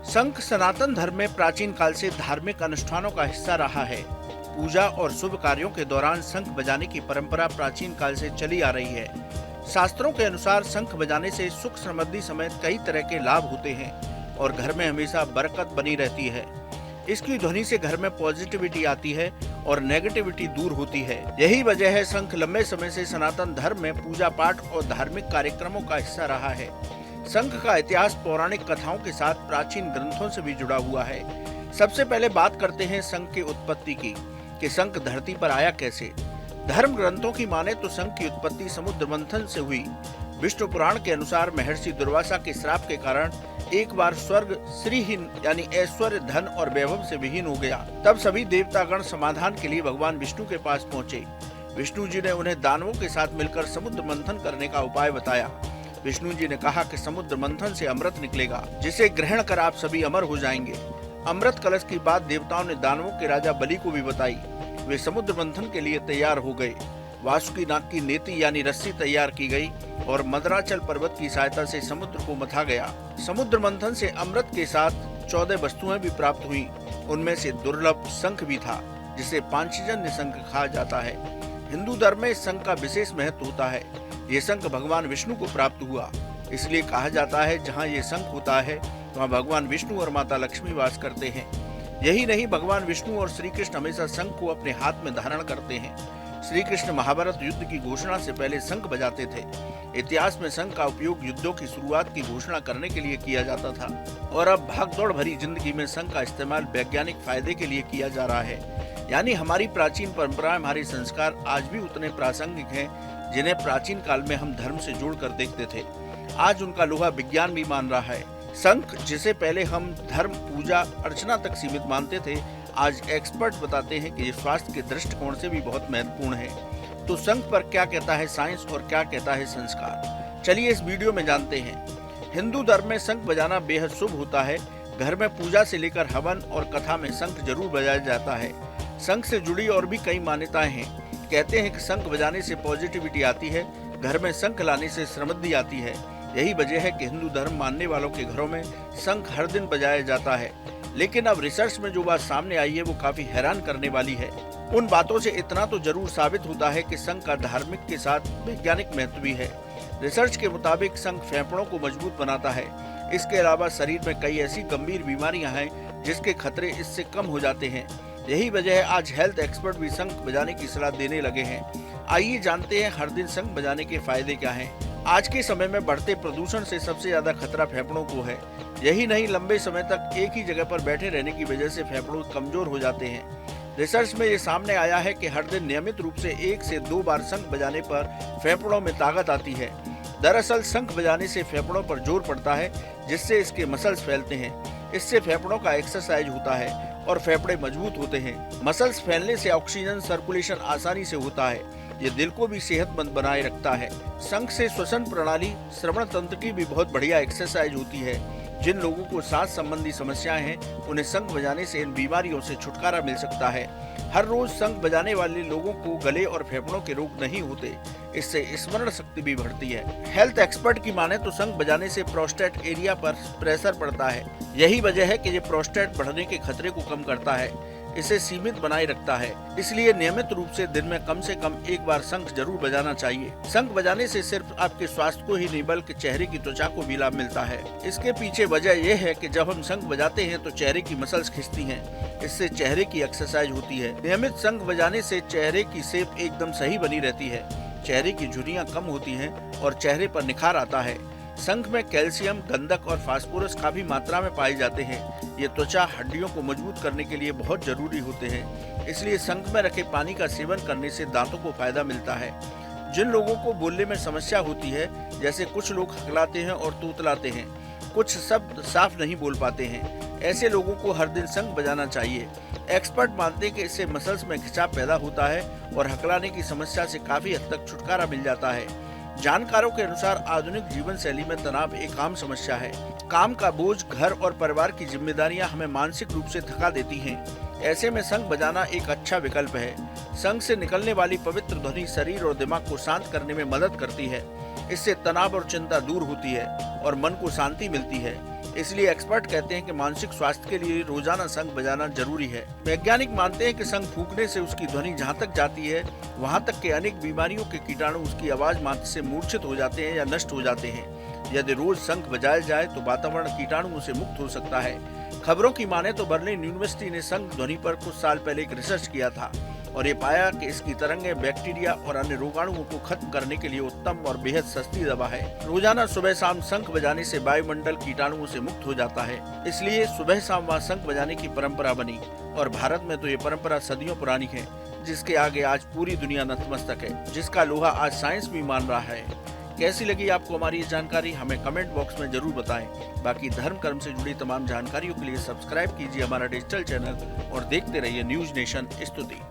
शंख सनातन धर्म में प्राचीन काल से धार्मिक अनुष्ठानों का हिस्सा रहा है। पूजा और शुभ कार्यों के दौरान शंख बजाने की परंपरा प्राचीन काल से चली आ रही है। शास्त्रों के अनुसार शंख बजाने से सुख समृद्धि समेत कई तरह के लाभ होते हैं और घर में हमेशा बरकत बनी रहती है। इसकी ध्वनि से घर में पॉजिटिविटी आती है और नेगेटिविटी दूर होती है। यही वजह है शंख लंबे समय से सनातन धर्म में पूजा पाठ और धार्मिक कार्यक्रमों का हिस्सा रहा है। शंख का इतिहास पौराणिक कथाओं के साथ प्राचीन ग्रंथों से भी जुड़ा हुआ है। सबसे पहले बात करते हैं शंख की उत्पत्ति की, कि शंख धरती पर आया कैसे। धर्म ग्रंथों की माने तो शंख की उत्पत्ति समुद्र मंथन से हुई। विष्णु पुराण के अनुसार महर्षि दुर्वासा के श्राप के कारण एक बार स्वर्ग श्रीहीन यानी ऐश्वर्य, धन और वैभव से विहीन हो गया। तब सभी देवतागण समाधान के लिए भगवान विष्णु के पास पहुँचे। विष्णु जी ने उन्हें दानवों के साथ मिलकर समुद्र मंथन करने का उपाय बताया। विष्णु जी ने कहा कि समुद्र मंथन से अमृत निकलेगा, जिसे ग्रहण कर आप सभी अमर हो जाएंगे। अमृत कलश की बात देवताओं ने दानवों के राजा बलि को भी बताई। वे समुद्र मंथन के लिए तैयार हो गए। वासुकी नाग की नेति यानी रस्सी तैयार की गई और मदराचल पर्वत की सहायता से समुद्र को मथा गया। समुद्र मंथन से अमृत के साथ 14 वस्तुएं भी प्राप्त हुई। उनमें से दुर्लभ शंख भी था, जिसे पांचजन्य शंख कहा जाता है। हिंदू धर्म में इस शंख का विशेष महत्व होता है। ये शंख भगवान विष्णु को प्राप्त हुआ, इसलिए कहा जाता है जहाँ ये शंख होता है वहाँ भगवान विष्णु और माता लक्ष्मी वास करते हैं। यही नहीं, भगवान विष्णु और श्री कृष्ण हमेशा शंख को अपने हाथ में धारण करते हैं। श्री कृष्ण महाभारत युद्ध की घोषणा से पहले शंख बजाते थे। इतिहास में शंख का उपयोग युद्धों की शुरुआत की घोषणा करने के लिए किया जाता था और अब भागदौड़ भरी जिंदगी में शंख का इस्तेमाल वैज्ञानिक फायदे के लिए किया जा रहा है। यानी हमारी प्राचीन परंपराएं, हमारे संस्कार आज भी उतने प्रासंगिक हैं जिन्हें प्राचीन काल में हम धर्म से जोड़कर देखते थे। आज उनका लोहा विज्ञान भी मान रहा है। शंख, जिसे पहले हम धर्म, पूजा, अर्चना तक सीमित मानते थे, आज एक्सपर्ट बताते हैं कि ये स्वास्थ्य के दृष्टिकोण से भी बहुत महत्वपूर्ण है। तो शंख पर क्या कहता है साइंस और क्या कहता है संस्कार, चलिए इस वीडियो में जानते हैं। हिंदू धर्म में शंख बजाना बेहद शुभ होता है। घर में पूजा से लेकर हवन और कथा में शंख जरूर बजाया जाता है। शंख से जुड़ी और भी कई मान्यताएं हैं। कहते हैं कि शंख बजाने से पॉजिटिविटी आती है, घर में शंख लाने से समृद्धि आती है। यही वजह है कि हिंदू धर्म मानने वालों के घरों में शंख हर दिन बजाया जाता है। लेकिन अब रिसर्च में जो बात सामने आई है वो काफी हैरान करने वाली है। उन बातों से इतना तो जरूर साबित होता है कि शंख का धार्मिक के साथ वैज्ञानिक महत्व भी है। रिसर्च के मुताबिक शंख फेफड़ों को मजबूत बनाता है। इसके अलावा शरीर में कई ऐसी गंभीर बीमारियां हैं जिसके खतरे इससे कम हो जाते हैं। यही वजह है आज हेल्थ एक्सपर्ट भी शंख बजाने की सलाह देने लगे हैं। आइए जानते हैं हर दिन शंख बजाने के फायदे क्या हैं। आज के समय में बढ़ते प्रदूषण से सबसे ज्यादा खतरा फेफड़ों को है। यही नहीं, लंबे समय तक एक ही जगह पर बैठे रहने की वजह से फेफड़ों कमजोर हो जाते हैं। रिसर्च में ये सामने आया है कि हर दिन नियमित रूप से 1 से 2 बार शंख बजाने पर फेफड़ों में ताकत आती है। दरअसल शंख बजाने से फेफड़ों पर जोर पड़ता है, जिससे इसके मसल्स फैलते हैं। इससे फेफड़ों का एक्सरसाइज होता है और फेफड़े मजबूत होते हैं। मसल्स फैलने से ऑक्सीजन सर्कुलेशन आसानी से होता है। ये दिल को भी सेहतमंद बनाए रखता है। शंख से श्वसन प्रणाली, श्रवण तंत्र की भी बहुत बढ़िया एक्सरसाइज होती है। जिन लोगों को सांस संबंधी समस्याएं हैं, उन्हें शंख बजाने से इन बीमारियों से छुटकारा मिल सकता है। हर रोज शंख बजाने वाले लोगों को गले और फेफड़ों के रोग नहीं होते। इससे स्मरण शक्ति भी बढ़ती है। हेल्थ एक्सपर्ट की माने तो शंख बजाने से प्रोस्टेट एरिया पर प्रेशर पड़ता है। यही वजह है कि ये प्रोस्टेट बढ़ने के खतरे को कम करता है, इसे सीमित बनाए रखता है। इसलिए नियमित रूप से दिन में कम से कम 1 बार शंख जरूर बजाना चाहिए। शंख बजाने से सिर्फ आपके स्वास्थ्य को ही नहीं बल्कि चेहरे की त्वचा को भी लाभ मिलता है। इसके पीछे वजह यह है कि जब हम शंख बजाते हैं तो चेहरे की मसल्स खिंचती हैं। इससे चेहरे की एक्सरसाइज होती है। नियमित शंख बजाने से चेहरे की शेप एकदम सही बनी रहती है। चेहरे की झुर्रियां कम होती हैं और चेहरे पर निखार आता है। शंख में कैल्शियम, गंधक और फास्फोरस काफी मात्रा में पाए जाते हैं। ये त्वचा हड्डियों को मजबूत करने के लिए बहुत जरूरी होते हैं। इसलिए शंख में रखे पानी का सेवन करने से दांतों को फायदा मिलता है। जिन लोगों को बोलने में समस्या होती है, जैसे कुछ लोग हकलाते हैं और तूतलाते हैं, कुछ शब्द साफ नहीं बोल पाते हैं, ऐसे लोगों को हर दिन शंख बजाना चाहिए। एक्सपर्ट मानते हैं कि इससे मसल्स में खिंचाव पैदा होता है और हकलाने की समस्या से काफी हद तक छुटकारा मिल जाता है। जानकारों के अनुसार आधुनिक जीवन शैली में तनाव एक आम समस्या है। काम का बोझ, घर और परिवार की जिम्मेदारियां हमें मानसिक रूप से थका देती हैं। ऐसे में शंख बजाना एक अच्छा विकल्प है। शंख से निकलने वाली पवित्र ध्वनि शरीर और दिमाग को शांत करने में मदद करती है। इससे तनाव और चिंता दूर होती है और मन को शांति मिलती है। इसलिए एक्सपर्ट कहते हैं कि मानसिक स्वास्थ्य के लिए रोजाना शंख बजाना जरूरी है। वैज्ञानिक मानते हैं कि शंख फूंकने से उसकी ध्वनि जहां तक जाती है वहां तक के अनेक बीमारियों के कीटाणु उसकी आवाज मात्र से मूर्छित हो जाते हैं या नष्ट हो जाते हैं। यदि रोज शंख बजाया जाए तो वातावरण कीटाणुओं से मुक्त हो सकता है। खबरों की माने तो बर्लिन यूनिवर्सिटी ने शंख ध्वनि पर कुछ साल पहले एक रिसर्च किया था और ये पाया कि इसकी तरंगें बैक्टीरिया और अन्य रोगाणुओं को खत्म करने के लिए उत्तम और बेहद सस्ती दवा है। रोजाना सुबह शाम शंख बजाने से वायुमंडल कीटाणुओं से मुक्त हो जाता है। इसलिए सुबह शाम वहाँ शंख बजाने की परंपरा बनी और भारत में तो ये परंपरा सदियों पुरानी है, जिसके आगे आज पूरी दुनिया नतमस्तक है, जिसका लोहा आज साइंस भी मान रहा है। कैसी लगी आपको हमारी ये जानकारी, हमें कमेंट बॉक्स में जरूर बताएं। बाकी धर्म कर्म से जुड़ी तमाम जानकारियों के लिए सब्सक्राइब कीजिए हमारा डिजिटल चैनल और देखते रहिए न्यूज नेशन स्तुति।